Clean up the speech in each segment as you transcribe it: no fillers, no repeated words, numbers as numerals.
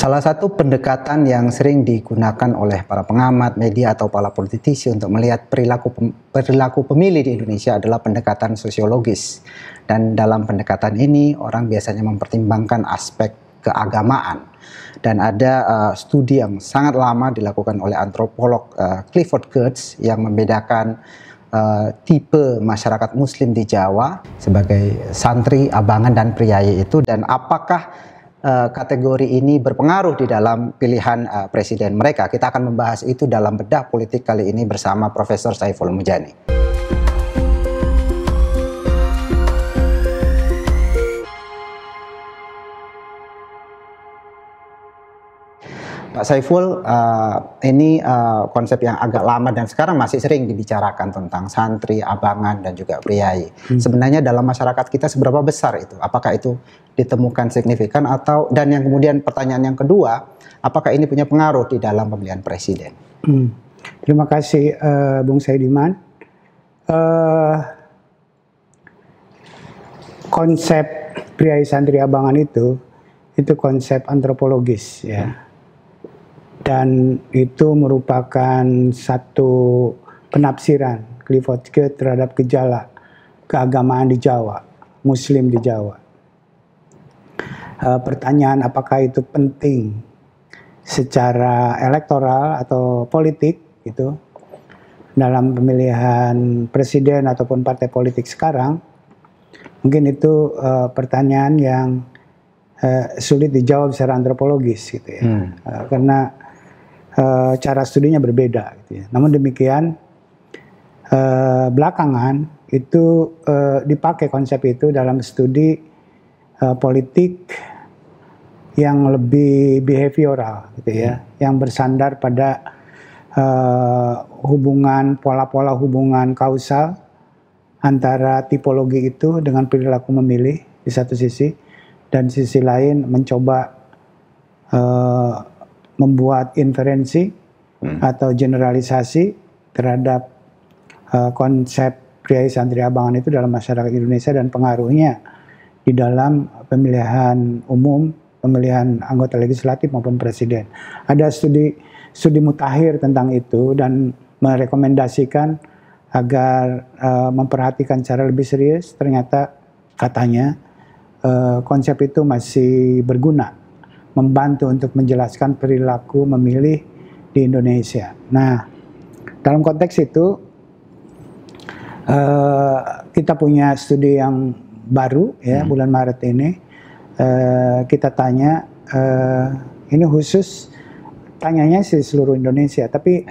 Salah satu pendekatan yang sering digunakan oleh para pengamat, media, atau para politisi untuk melihat perilaku pemilih di Indonesia adalah pendekatan sosiologis. Dan dalam pendekatan ini, orang biasanya mempertimbangkan aspek keagamaan. Dan ada studi yang sangat lama dilakukan oleh antropolog Clifford Geertz yang membedakan tipe masyarakat Muslim di Jawa sebagai santri, abangan, dan priayi itu, dan apakah kategori ini berpengaruh di dalam pilihan presiden mereka. Kita akan membahas itu dalam bedah politik kali ini bersama Profesor Saiful Mujani. Pak Saiful, ini konsep yang agak lama dan sekarang masih sering dibicarakan tentang santri, abangan, dan juga priayi. Sebenarnya dalam masyarakat kita seberapa besar itu? Apakah itu ditemukan signifikan dan yang kemudian pertanyaan yang kedua, apakah ini punya pengaruh di dalam pemilihan presiden? Terima kasih Bung Saidiman. Konsep priayi, santri, abangan itu konsep antropologis ya. Dan itu merupakan satu penafsiran Clifford Geertz terhadap gejala keagamaan di Jawa, Muslim di Jawa. Pertanyaan apakah itu penting secara elektoral atau politik itu dalam pemilihan presiden ataupun partai politik sekarang, mungkin itu pertanyaan yang sulit dijawab secara antropologis gitu ya, karena cara studinya berbeda gitu ya. Namun demikian belakangan itu dipakai konsep itu dalam studi politik yang lebih behavioral gitu ya, yang bersandar pada pola-pola hubungan kausal antara tipologi itu dengan perilaku memilih di satu sisi, dan sisi lain mencoba membuat inferensi atau generalisasi terhadap konsep priayi, santri, abangan itu dalam masyarakat Indonesia dan pengaruhnya di dalam pemilihan umum, pemilihan anggota legislatif maupun presiden. Ada studi mutakhir tentang itu dan merekomendasikan agar memperhatikan secara lebih serius. Ternyata katanya konsep itu masih berguna, membantu untuk menjelaskan perilaku memilih di Indonesia. Nah, dalam konteks itu kita punya studi yang baru ya, bulan Maret ini. Kita tanya, ini khusus tanyanya sih seluruh Indonesia, tapi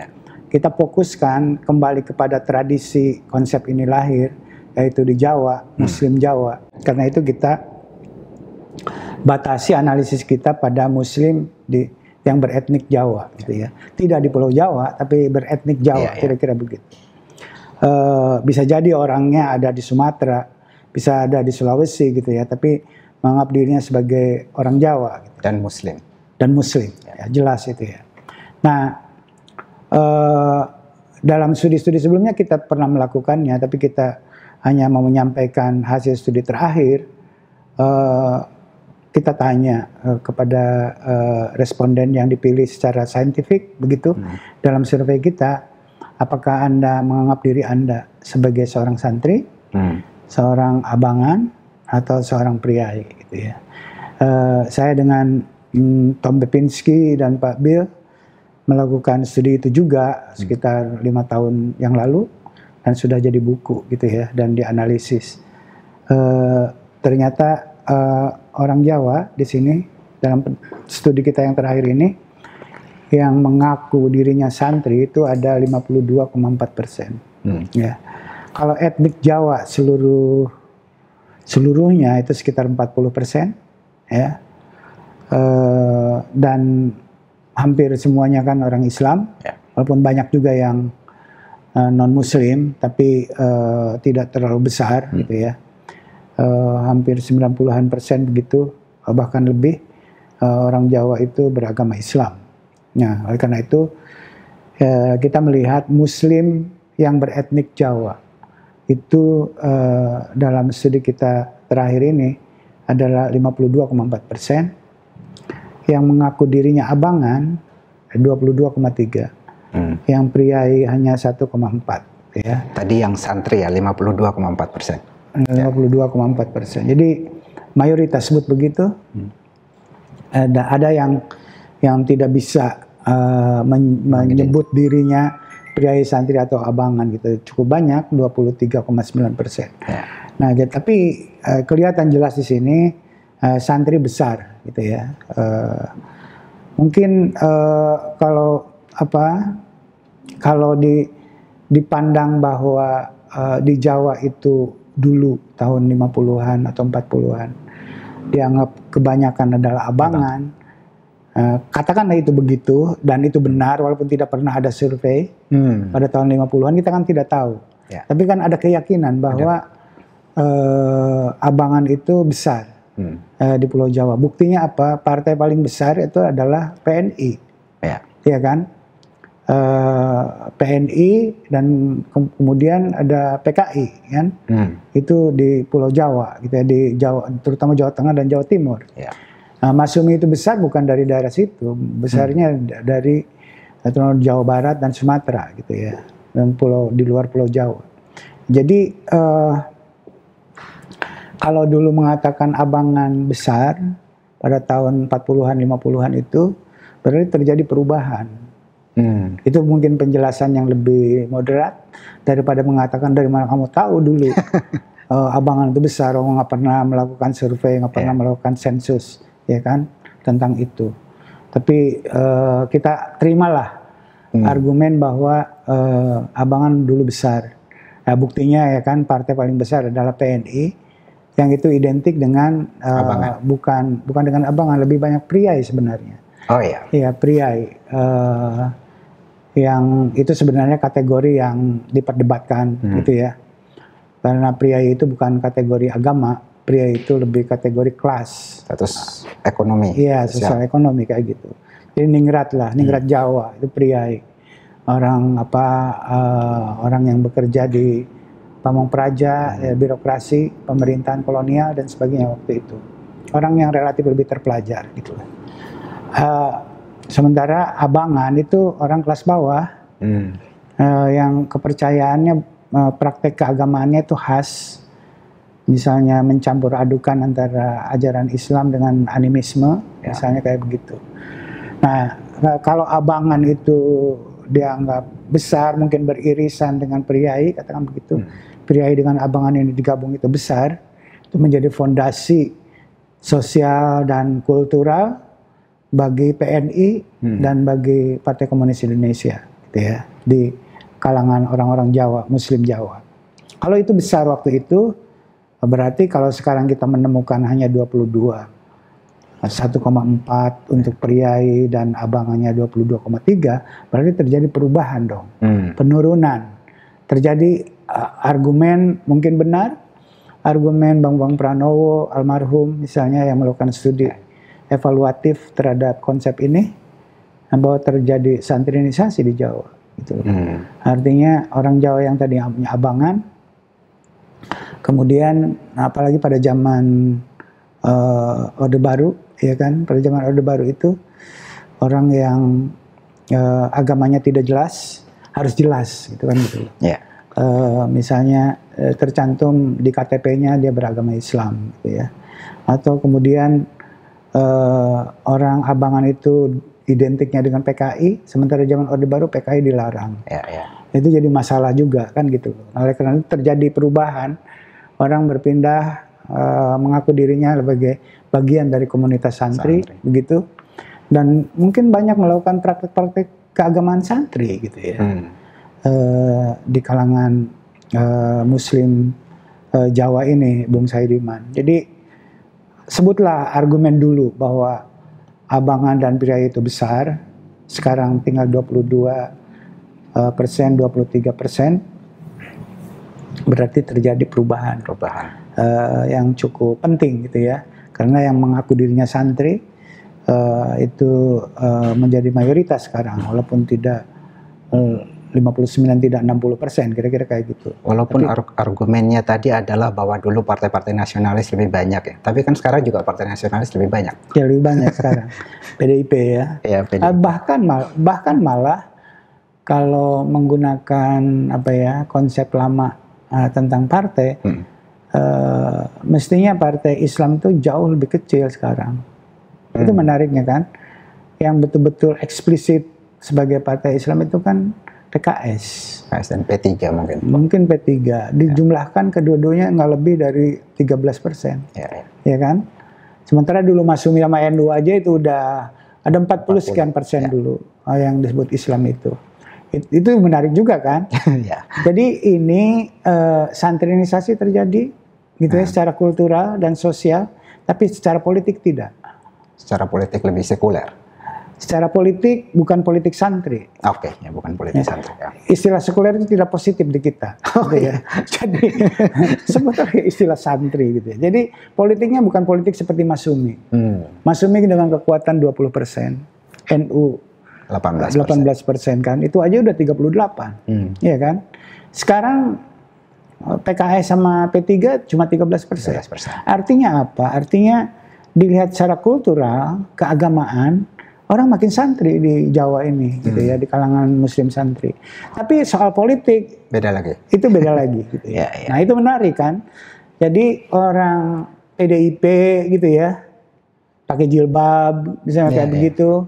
kita fokuskan kembali kepada tradisi konsep ini lahir, yaitu di Jawa, Muslim Jawa. Karena itu kita batasi analisis kita pada Muslim yang beretnik Jawa gitu ya. Tidak di Pulau Jawa, tapi beretnik Jawa, kira-kira begitu. Bisa jadi orangnya ada di Sumatera, bisa ada di Sulawesi gitu ya, tapi menganggap dirinya sebagai orang Jawa gitu. Dan Muslim ya, jelas itu ya. Nah, dalam studi-studi sebelumnya kita pernah melakukannya, tapi kita hanya mau menyampaikan hasil studi terakhir. Kita tanya kepada responden yang dipilih secara saintifik begitu dalam survei kita, apakah Anda menganggap diri Anda sebagai seorang santri, seorang abangan, atau seorang priayi gitu ya. Saya dengan Tom Bepinski dan Pak Bill melakukan studi itu juga sekitar 5 tahun yang lalu dan sudah jadi buku gitu ya, dan dianalisis. Ternyata orang Jawa di sini dalam studi kita yang terakhir ini yang mengaku dirinya santri itu ada 52,4%. Ya. Kalau etnik Jawa seluruhnya itu sekitar 40%, ya. Dan hampir semuanya kan orang Islam, walaupun banyak juga yang non Muslim, tapi tidak terlalu besar gitu ya. Hampir 90% begitu, bahkan lebih orang Jawa itu beragama Islam. Nah, oleh karena itu kita melihat Muslim yang beretnik Jawa itu dalam studi kita terakhir ini adalah 52,4%. yang mengaku dirinya abangan 22,3, yang priai hanya 1,4 ya. Tadi yang santri ya 52,4%. 52,4%. Jadi mayoritas sebut begitu. Ada yang tidak bisa menyebut dirinya priai santri atau abangan gitu. Cukup banyak 23,9%. Ya. Nah, tapi kelihatan jelas di sini santri besar gitu ya. Mungkin kalau dipandang bahwa di Jawa itu dulu tahun 50-an atau 40-an dianggap kebanyakan adalah abangan. Katakanlah itu begitu dan itu benar walaupun tidak pernah ada survei pada tahun 50-an, kita kan tidak tahu. Ya. Tapi kan ada keyakinan bahwa abangan itu besar di Pulau Jawa. Buktinya apa? Partai paling besar itu adalah PNI. Ya kan? PNI dan kemudian ada PKI kan, itu di Pulau Jawa gitu ya, di Jawa, terutama Jawa Tengah dan Jawa Timur. Ya. Nah, Masyumi itu besar bukan dari daerah situ, besarnya dari Jawa Barat dan Sumatera gitu ya, dan di luar Pulau Jawa. Jadi kalau dulu mengatakan abangan besar pada tahun 40-an 50-an itu berarti terjadi perubahan. Itu mungkin penjelasan yang lebih moderat daripada mengatakan dari mana kamu tahu dulu abangan itu besar, orang nggak pernah melakukan survei, nggak pernah melakukan sensus, ya kan, tentang itu. Tapi kita terimalah argumen bahwa abangan dulu besar. Nah, buktinya ya kan, partai paling besar adalah PNI, yang itu identik dengan bukan dengan abangan, lebih banyak priai sebenarnya. Oh iya. Iya, priai. Yang itu sebenarnya kategori yang diperdebatkan gitu ya. Karena priai itu bukan kategori agama, priai itu lebih kategori kelas. Status ekonomi. Iya, sosial ekonomi kayak gitu. Jadi ningrat Jawa itu priai. Orang orang yang bekerja di pamong praja, birokrasi, pemerintahan kolonial dan sebagainya waktu itu. Orang yang relatif lebih terpelajar gitu. Sementara abangan itu orang kelas bawah, yang kepercayaannya, praktek keagamaannya itu khas, misalnya mencampur adukan antara ajaran Islam dengan animisme, misalnya kayak begitu. Nah, kalau abangan itu dianggap besar, mungkin beririsan dengan priai, katakan begitu, priai dengan abangan ini digabung itu besar, itu menjadi fondasi sosial dan kultural bagi PNI dan bagi Partai Komunis Indonesia gitu ya, di kalangan orang-orang Jawa, Muslim Jawa. Kalau itu besar waktu itu, berarti kalau sekarang kita menemukan hanya 22, 1,4 untuk priai dan abangannya 22,3, berarti terjadi perubahan dong, penurunan. Terjadi argumen mungkin benar, argumen Bang Pranowo almarhum misalnya yang melakukan studi evaluatif terhadap konsep ini, bahwa terjadi santrinisasi di Jawa. Gitu. Artinya orang Jawa yang tadi punya abangan, kemudian apalagi pada zaman Orde Baru, ya kan, pada zaman Orde Baru itu orang yang agamanya tidak jelas harus jelas, gitu kan gitu. Yeah. Misalnya tercantum di KTP-nya dia beragama Islam, gitu ya. Atau kemudian orang abangan itu identiknya dengan PKI, sementara zaman Orde Baru PKI dilarang. Itu jadi masalah juga kan gitu. Oleh karena itu terjadi perubahan, orang berpindah mengaku dirinya sebagai bagian dari komunitas santri. Begitu, dan mungkin banyak melakukan praktek-praktek keagamaan santri gitu ya, di kalangan Muslim Jawa ini, Bung Saidiman. Jadi sebutlah argumen dulu bahwa abangan dan priai itu besar, sekarang tinggal 22%, 23%, berarti terjadi perubahan yang cukup penting gitu ya, karena yang mengaku dirinya santri itu menjadi mayoritas sekarang, walaupun tidak 59 tidak 60%, kira-kira kayak gitu. Walaupun argumennya tadi adalah bahwa dulu partai-partai nasionalis lebih banyak ya, tapi kan sekarang juga partai nasionalis lebih banyak. Ya lebih banyak sekarang. PDIP ya. Ya PDIP. Bahkan malah kalau menggunakan konsep lama tentang partai, mestinya partai Islam itu jauh lebih kecil sekarang. Itu menariknya kan. Yang betul-betul eksplisit sebagai partai Islam itu kan PKS. PKS dan P3 mungkin. Mungkin P3. Dijumlahkan kedua-duanya nggak lebih dari 13%. Ya kan? Sementara dulu Masyumi sama NU aja itu udah ada 40 sekian persen dulu yang disebut Islam itu. Itu menarik juga kan? Jadi ini santrinisasi terjadi gitu ya, secara kultural dan sosial, tapi secara politik tidak. Secara politik lebih sekuler. Secara politik bukan politik santri. Oke, ya bukan politik santri. Ya. Istilah sekuler itu tidak positif di kita. Gitu ya. Jadi sebetulnya istilah santri gitu ya. Jadi politiknya bukan politik seperti Masyumi. Masyumi dengan kekuatan 20%, NU 18% kan. Itu aja udah 38. Iya kan? Sekarang PKS sama P3 cuma 13%. Artinya apa? Artinya dilihat secara kultural, keagamaan, orang makin santri di Jawa ini, gitu ya, di kalangan Muslim santri. Tapi soal politik beda lagi. Itu beda lagi, gitu ya. Nah itu menarik kan. Jadi orang PDIP gitu ya, pakai jilbab, misalnya kayak begitu,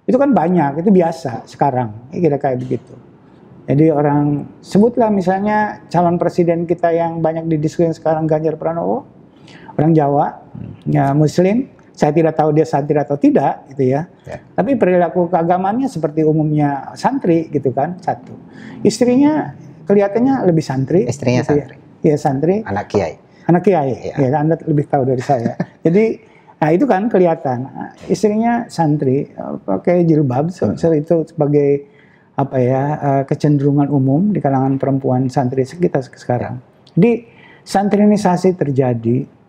itu kan banyak, itu biasa sekarang, kira kayak begitu. Jadi orang sebutlah misalnya calon presiden kita yang banyak didiskusikan sekarang, Ganjar Pranowo, orang Jawa, ya Muslim. Saya tidak tahu dia santri atau tidak, gitu ya. Tapi perilaku keagamaannya seperti umumnya santri, gitu kan, satu. Istrinya kelihatannya lebih santri. Istrinya gitu santri. Ya, santri. Anak kiai. Anak kiai. Ya, Anda lebih tahu dari saya. Jadi, nah itu kan kelihatan. Istrinya santri, pakai jilbab, itu sebagai kecenderungan umum di kalangan perempuan santri kita sekarang. Jadi, santrinisasi terjadi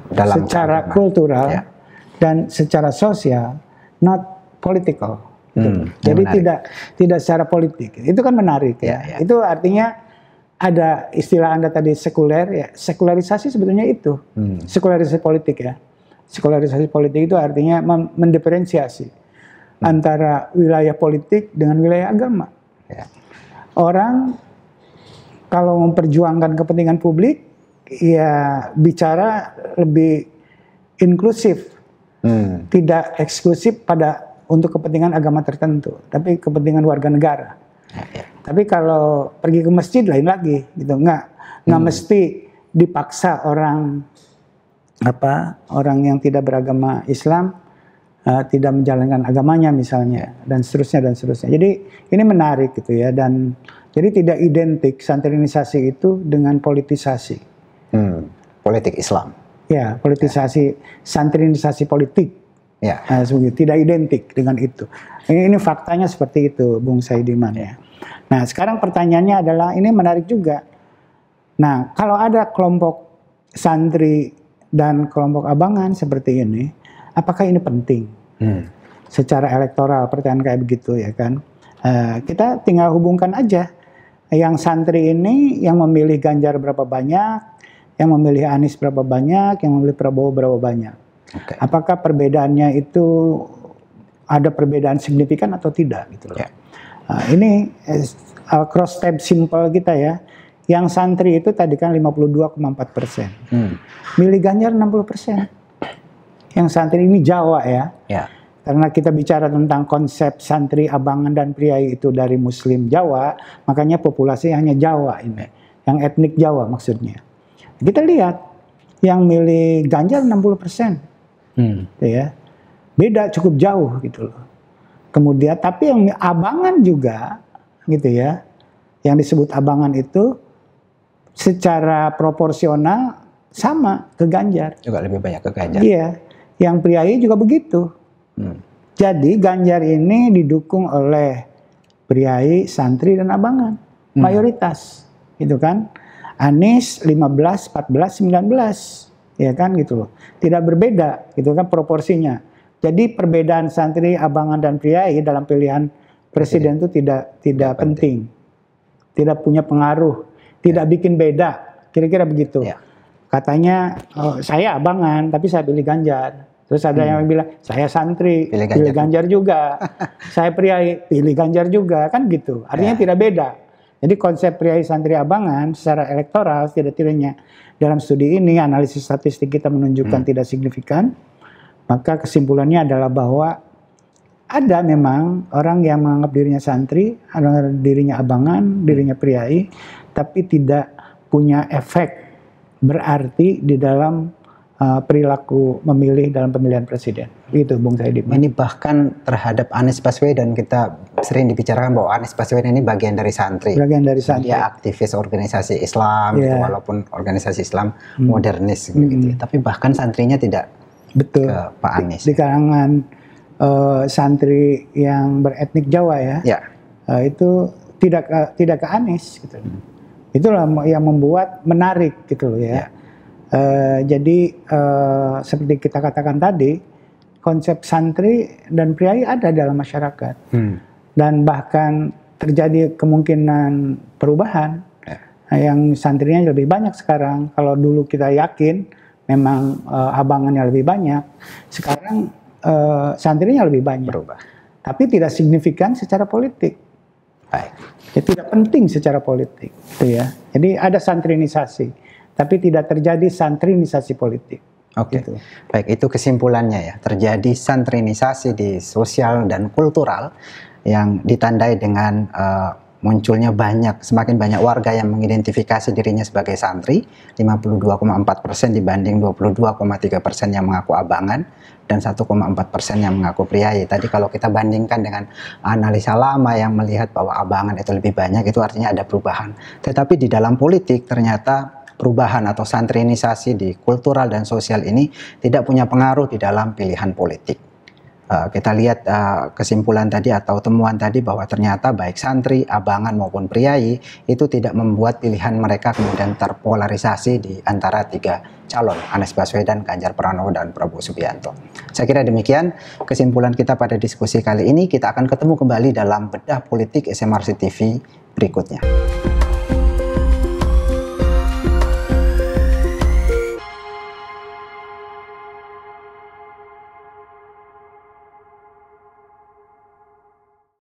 dalam secara kultural dan secara sosial, not political. Jadi tidak secara politik. Itu kan menarik ya. Itu artinya ada istilah Anda tadi sekuler ya. Sekularisasi sebetulnya itu. Sekularisasi politik ya. Sekularisasi politik itu artinya mendiferensiasi antara wilayah politik dengan wilayah agama. Orang kalau memperjuangkan kepentingan publik, ya bicara lebih inklusif, tidak eksklusif untuk kepentingan agama tertentu, tapi kepentingan warga negara. Tapi kalau pergi ke masjid lain lagi, gitu, nggak mesti dipaksa orang yang tidak beragama Islam tidak menjalankan agamanya misalnya, dan seterusnya. Jadi ini menarik gitu ya, dan jadi tidak identik santrinisasi itu dengan politisasi. Politik Islam. Ya, politisasi, santrinisasi politik. Tidak identik dengan itu. Ini faktanya seperti itu, Bung Saidiman ya. Nah, sekarang pertanyaannya adalah, ini menarik juga. Nah, kalau ada kelompok santri dan kelompok abangan seperti ini, apakah ini penting? Secara elektoral, pertanyaan kayak begitu ya kan. Kita tinggal hubungkan aja. Yang santri ini yang memilih Ganjar berapa banyak, yang memilih Anies berapa banyak, yang memilih Prabowo berapa banyak. Apakah perbedaannya itu ada perbedaan signifikan atau tidak gitu loh. Ini cross tab simple kita ya. Yang santri itu tadi kan 52,4%. Milih Ganjar 60%. Yang santri ini Jawa ya. Karena kita bicara tentang konsep santri, abangan dan priai itu dari Muslim Jawa, makanya populasi hanya Jawa ini. Yang etnik Jawa maksudnya. Kita lihat yang milih Ganjar 60%, ya, beda cukup jauh gitu loh. Kemudian tapi yang abangan juga, gitu ya, yang disebut abangan itu secara proporsional sama ke Ganjar. Juga lebih banyak ke Ganjar. Iya, yang priai juga begitu. Jadi Ganjar ini didukung oleh priai, santri dan abangan, mayoritas, gitu kan. Anies 15, 14, 19, ya kan gitu loh. Tidak berbeda gitu kan proporsinya. Jadi perbedaan santri, abangan dan priai dalam pilihan presiden itu tidak penting, tidak punya pengaruh, tidak bikin beda, kira-kira begitu. Ya. Katanya saya abangan tapi saya pilih Ganjar. Terus ada yang bilang saya santri pilih Ganjar juga. Saya priai pilih Ganjar juga, kan gitu. Artinya tidak beda. Jadi konsep priai santri abangan secara elektoral tidaknya dalam studi ini analisis statistik kita menunjukkan tidak signifikan. Maka kesimpulannya adalah bahwa ada memang orang yang menganggap dirinya santri, dirinya abangan, dirinya priai, tapi tidak punya efek berarti di dalam perilaku memilih dalam pemilihan presiden. Itu Bung Saidi. Ini bahkan terhadap Anies Baswedan kita sering dibicarakan bahwa Anies Baswedan ini bagian dari santri. Bagian dari santri. Dia aktivis organisasi Islam, gitu, walaupun organisasi Islam modernis, gitu. Tapi bahkan santrinya tidak betul ke Pak Anies. Di kalangan santri yang beretnik Jawa itu tidak ke Anies gitu. Itulah yang membuat menarik gitu loh ya. Jadi seperti kita katakan tadi, konsep santri dan priai ada dalam masyarakat. Dan bahkan terjadi kemungkinan perubahan. Yang santrinya lebih banyak sekarang. Kalau dulu kita yakin memang abangannya lebih banyak, sekarang santrinya lebih banyak. Berubah. Tapi tidak signifikan secara politik. Ya, tidak penting secara politik, gitu ya. Jadi ada santrinisasi, tapi tidak terjadi santrinisasi politik. Oke, gitu. Baik, itu kesimpulannya ya. Terjadi santrinisasi di sosial dan kultural yang ditandai dengan munculnya semakin banyak warga yang mengidentifikasi dirinya sebagai santri, 52,4% dibanding 22,3% yang mengaku abangan, dan 1,4% yang mengaku priai. Tadi kalau kita bandingkan dengan analisa lama yang melihat bahwa abangan itu lebih banyak, itu artinya ada perubahan. Tetapi di dalam politik ternyata perubahan atau santrinisasi di kultural dan sosial ini tidak punya pengaruh di dalam pilihan politik. Kita lihat kesimpulan tadi atau temuan tadi bahwa ternyata baik santri, abangan maupun priai itu tidak membuat pilihan mereka kemudian terpolarisasi di antara tiga calon, Anies Baswedan, Ganjar Pranowo, dan Prabowo Subianto. Saya kira demikian kesimpulan kita pada diskusi kali ini. Kita akan ketemu kembali dalam Bedah Politik SMRC TV berikutnya.